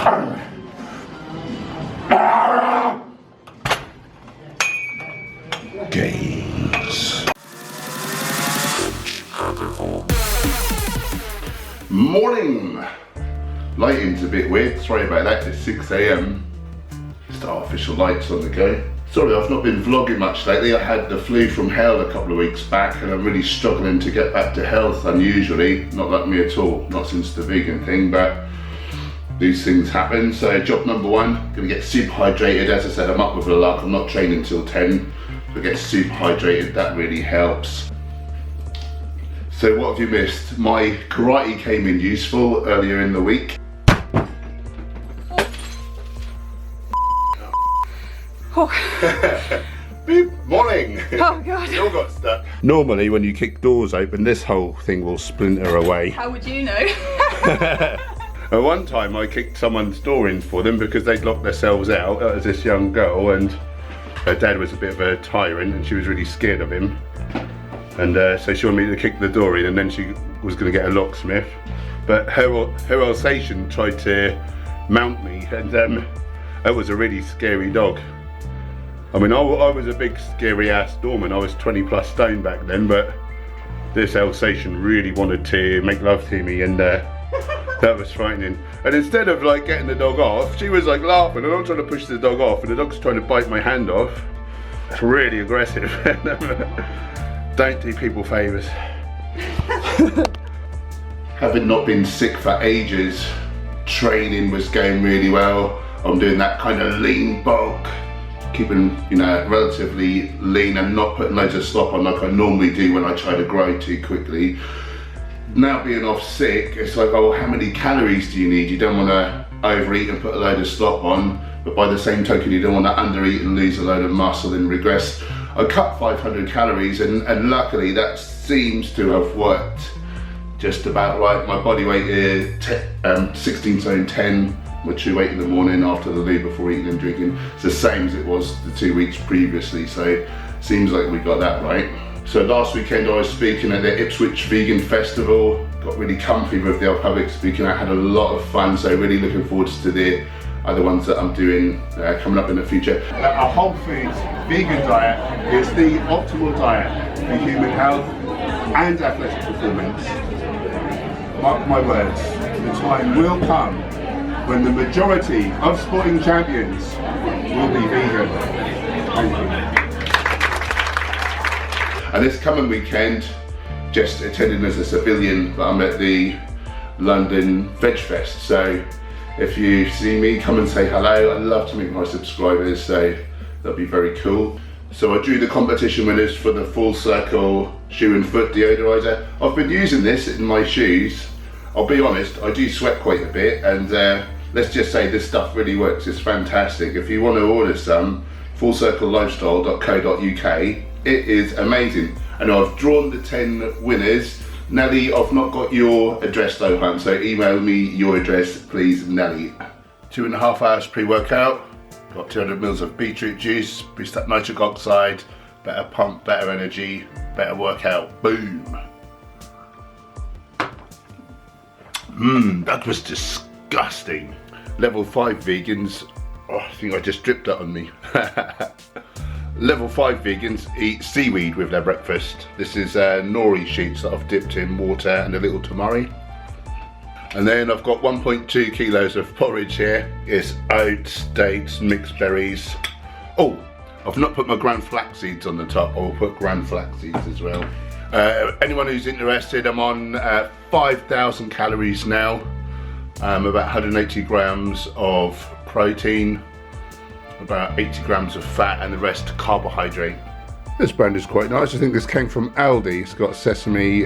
Gains. Morning! Lighting's a bit weird, sorry about that, it's 6 AM. Just artificial lights on the go. Sorry, I've not been vlogging much lately. I had the flu from hell a couple of weeks back and I'm really struggling to get back to health unusually. Not like me at all, not since the vegan thing, but these things happen. So job number one, gonna get super hydrated. As I said, I'm up with a lark, I'm not training till 10. So get super hydrated, that really helps. So what have you missed? My karate came in useful earlier in the week. Oh. Beep, morning! Oh god. Still got stuck. Normally when you kick doors open, this whole thing will splinter away. How would you know? At one time I kicked someone's door in for them because they'd locked themselves out. That was this young girl and her dad was a bit of a tyrant and she was really scared of him. And so she wanted me to kick the door in and then she was going to get a locksmith. But her Alsatian tried to mount me and that was a really scary dog. I mean, I was a big scary ass doorman. I was 20 plus stone back then, but this Alsatian really wanted to make love to me and that was frightening. And instead of like getting the dog off, she was like laughing and I'm trying to push the dog off and the dog's trying to bite my hand off. It's really aggressive. Don't do people favours. Having not been sick for ages, training was going really well. I'm doing that kind of lean bulk, keeping, you know, relatively lean and not putting loads of slop on like I normally do when I try to grow too quickly. Now being off sick, it's like, oh, how many calories do you need? You don't want to overeat and put a load of slop on, but by the same token, you don't want to undereat and lose a load of muscle and regress. I cut 500 calories and luckily that seems to have worked just about right. My body weight is 16 stone 10. My true weight in the morning after the loo before eating and drinking. It's the same as it was the 2 weeks previously, so seems like we got that right. So last weekend I was speaking at the Ipswich Vegan Festival, got really comfy with the public speaking. I had a lot of fun, so really looking forward to the other ones that I'm doing coming up in the future. A whole foods vegan diet is the optimal diet for human health and athletic performance. Mark my words, the time will come when the majority of sporting champions will be vegan. Thank you. And this coming weekend, just attending as a civilian, but I'm at the London Veg Fest. So if you see me, come and say hello. I'd love to meet my subscribers, so that'd be very cool. So I drew the competition winners for the Full Circle shoe and foot deodorizer. I've been using this in my shoes. I'll be honest, I do sweat quite a bit, and let's just say this stuff really works. It's fantastic. If you want to order some, fullcirclelifestyle.co.uk. It is amazing. And I've drawn the 10 winners. Nelly, I've not got your address though, hun, so email me your address, please, Nelly. 2.5 hours pre-workout. Got 200 mils of beetroot juice, boost up nitric oxide, better pump, better energy, better workout. Boom. That was disgusting. Level 5 vegans, oh, I think I just dripped that on me. Level 5 vegans eat seaweed with their breakfast. This is nori sheets that I've dipped in water and a little tamari. And then I've got 1.2 kilos of porridge here. It's oats, dates, mixed berries. Oh, I've not put my ground flax seeds on the top. I'll put ground flax seeds as well. Anyone who's interested, I'm on 5,000 calories now. About 180 grams of protein, about 80 grams of fat, and the rest carbohydrate. This brand is quite nice. I think this came from Aldi. It's got sesame,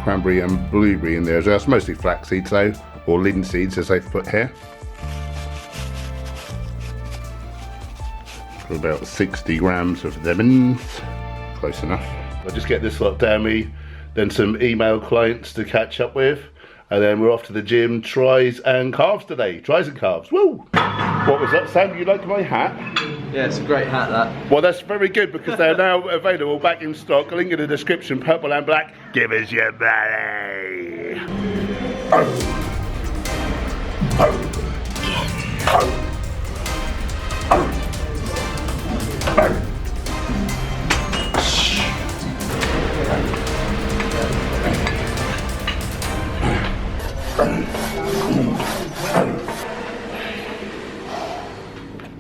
cranberry and blueberry in there as well. It's mostly flax seeds though, or linseeds as they've put here. For about 60 grams of lemons. Close enough. I'll just get this lot down me, then some email clients to catch up with, and then we're off to the gym. Tries and calves today. Tries and calves. Woo! What was that, Sam? You like my hat? Yeah, it's a great hat, that. Well, that's very good because they're now available back in stock. Link in the description, purple and black. Give us your money.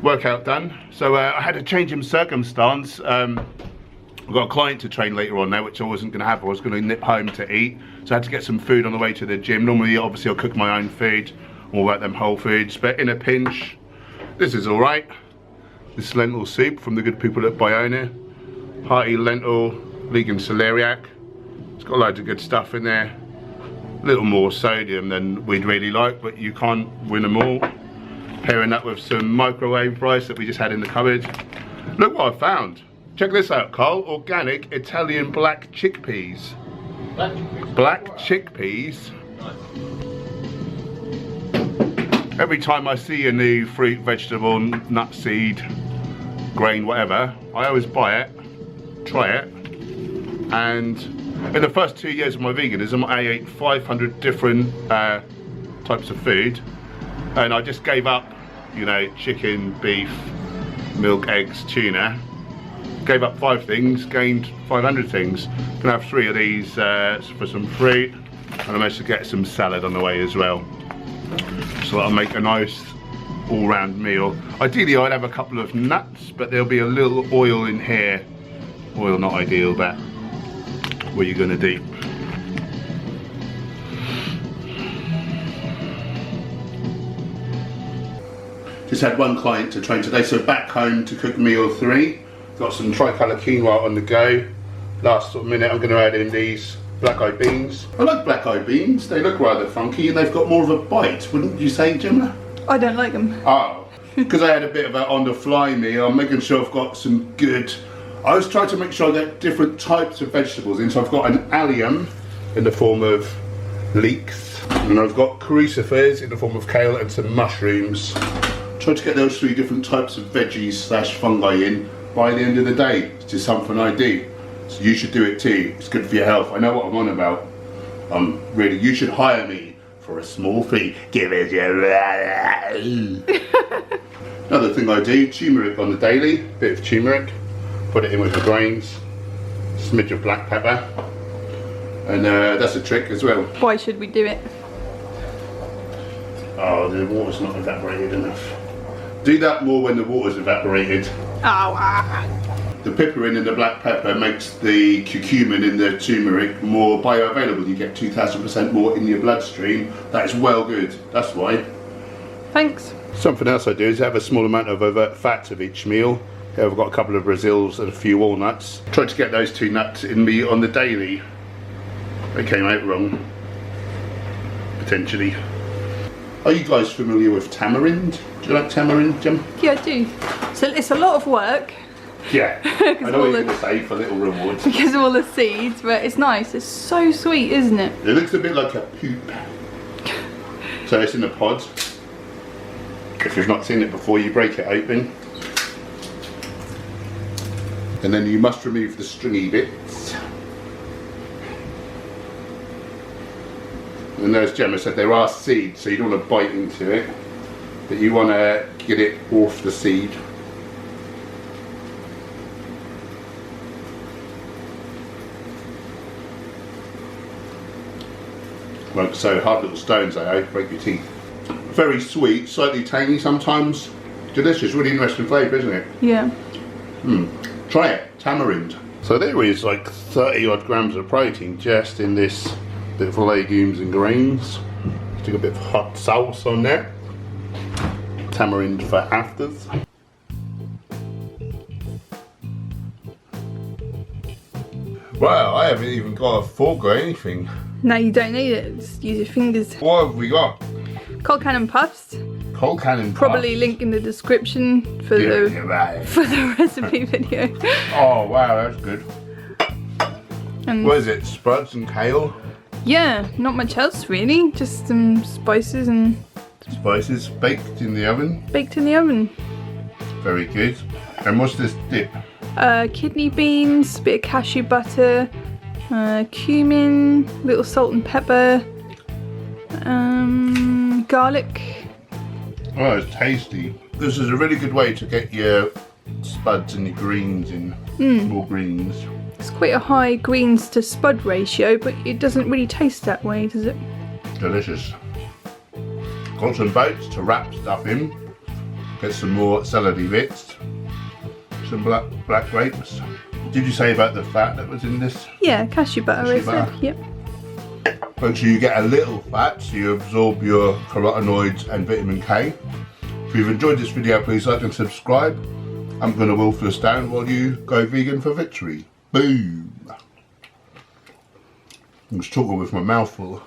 Workout done. So I had a change in circumstance. I've got a client to train later on now, which I wasn't going to have. I was going to nip home to eat, so I had to get some food on the way to the gym. Normally, obviously, I'll cook my own food, all about them whole foods, but in a pinch, this is all right. This lentil soup from the good people at Biona. Hearty lentil, vegan celeriac. It's got loads of good stuff in there. A little more sodium than we'd really like, but you can't win them all. Pairing that with some microwave rice that we just had in the cupboard. Look what I found. Check this out, Carl. Organic Italian black chickpeas. Black chickpeas. Every time I see a new fruit, vegetable, nut, seed, grain, whatever, I always buy it, try it, and in the first 2 years of my veganism, I ate 500 different types of food, and I just gave up, you know, chicken, beef, milk, eggs, tuna. Gave up 5 things, gained 500 things. Can have 3 of these for some fruit, and I managed to get some salad on the way as well. So I'll make a nice all-round meal. Ideally, I'd have a couple of nuts, but there'll be a little oil in here. Oil not ideal, but what are you gonna do? Just had one client to train today, so back home to cook meal 3. Got some tricolour quinoa on the go. Last sort of minute, I'm going to add in these black-eyed beans. I like black-eyed beans. They look rather funky and they've got more of a bite, wouldn't you say, Gemma? I don't like them. Oh, because I had a bit of a on-the-fly meal. I'm making sure I've got some good... I was trying to make sure I get different types of vegetables in. So I've got an allium in the form of leeks, and I've got crucifers in the form of kale and some mushrooms. Try to get those 3 different types of veggies slash fungi in by the end of the day. It's just something I do. So you should do it too. It's good for your health. I know what I'm on about. Really, you should hire me for a small fee. Give it your... Another thing I do, turmeric on the daily. Bit of turmeric. Put it in with the grains. Smidge of black pepper. And that's a trick as well. Why should we do it? Oh, the water's not evaporated enough. Do that more when the water's evaporated. Oh, The piperin and the black pepper makes the curcumin in the turmeric more bioavailable. You get 2,000% more in your bloodstream. That is well good. That's why. Thanks. Something else I do is have a small amount of overt fats of each meal. Here I've got a couple of Brazils and a few walnuts. Tried to get those 2 nuts in me on the daily. They came out wrong. Potentially. Are you guys familiar with tamarind? Do you like tamarind, Jim? Yeah, I do. So it's a lot of work. Yeah, I know what you're going to say for little rewards. Because of all the seeds, but it's nice. It's so sweet, isn't it? It looks a bit like a poop. So it's in a pod. If you've not seen it before, you break it open. And then you must remove the stringy bits. And as Gemma said, there are seeds, so you don't want to bite into it, but you want to get it off the seed. Like so, hard little stones, break your teeth. Very sweet, slightly tangy sometimes. Delicious, really interesting flavour, isn't it? Yeah. Try it, tamarind. So there is like 30 odd grams of protein just in this bit of legumes and greens. Stick a bit of hot sauce on there. Tamarind for afters. Wow, I haven't even got a fork or anything. No, you don't need it. Just use your fingers. What have we got? Cold cannon puffs. Cold cannon puffs. Probably link in the description for the recipe video. Oh wow, that's good. And what is it? Spuds and kale? yeah, not much else really. Just some spices and spices baked in the oven. Baked in the oven. Very good. And what's this dip? Kidney beans, bit of cashew butter, cumin, little salt and pepper, garlic, Oh, it's tasty. This is a really good way to get your spuds and your greens in. More greens. It's quite a high greens to spud ratio, but it doesn't really taste that way, does it? Delicious. Got some boats to wrap stuff in. Get some more celery bits. Some black grapes. Did you say about the fat that was in this? Yeah, cashew butter, I Cashew said. butter. Yep. Make sure you get a little fat so you absorb your carotenoids and vitamin K. If you've enjoyed this video, please like and subscribe. I'm going to wolf this down while you go vegan for victory. Boom! I'm just talking with my mouth full.